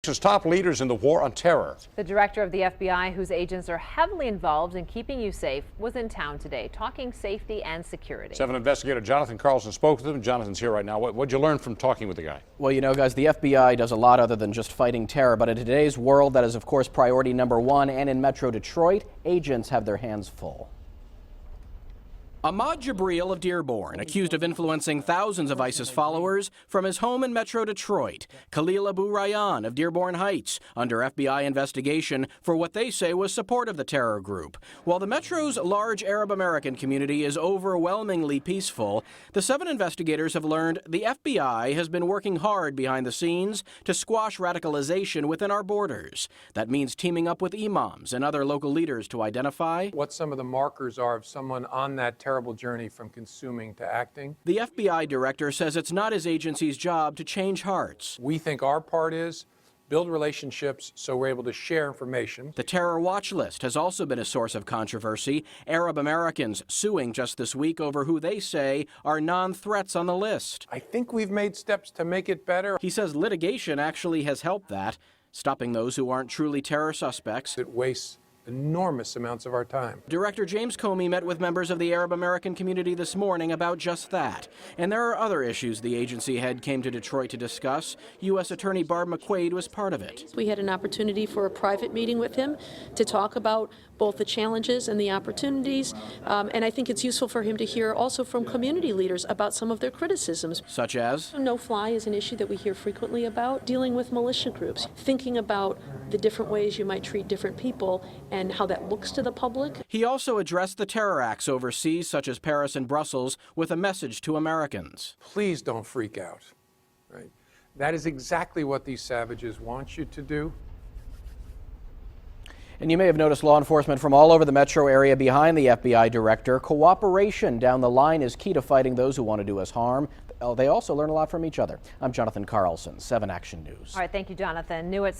Top leaders in the war on terror. The director of the FBI, whose agents are heavily involved in keeping you safe, was in town today talking safety and security. 7 investigator Jonathan Carlson spoke with him. Jonathan's here right now. What'd you learn from talking with the guy? Well, you know, guys, the FBI does a lot other than just fighting terror, but in today's world, that is, of course, priority number one. And in Metro Detroit, agents have their hands full. Ahmad Jibril of Dearborn, accused of influencing thousands of ISIS followers from his home in Metro Detroit. Khalil Abu Rayyan of Dearborn Heights, under FBI investigation for what they say was support of the terror group. While the Metro's large Arab American community is overwhelmingly peaceful, the 7 investigators have learned the FBI has been working hard behind the scenes to squash radicalization within our borders. That means teaming up with imams and other local leaders to identify what some of the markers are of someone on that terrible journey from consuming to acting. The FBI director says it's not his agency's job to change hearts. We think our part is build relationships so we're able to share information. The terror watch list has also been a source of controversy. Arab Americans suing just this week over who they say are non-threats on the list. I think we've made steps to make it better. He says litigation actually has helped that, stopping those who aren't truly terror suspects. It wastes enormous amounts of our time. Director James Comey met with members of the Arab American community this morning about just that. And there are other issues the agency head came to Detroit to discuss. U.S. Attorney Barb McQuaid was part of it. We had an opportunity for a private meeting with him to talk about both the challenges and the opportunities. And I think it's useful for him to hear also from community leaders about some of their criticisms. Such as? No-fly is an issue that we hear frequently about. Dealing with militia groups. Thinking about the different ways you might treat different people and how that looks to the public. He also addressed the terror acts overseas, such as Paris and Brussels, with a message to Americans. Please don't freak out. Right? That is exactly what these savages want you to do. And you may have noticed law enforcement from all over the metro area behind the FBI director. Cooperation down the line is key to fighting those who want to do us harm. They also learn a lot from each other. I'm Jonathan Carlson, 7 Action News. All right, thank you, Jonathan. New at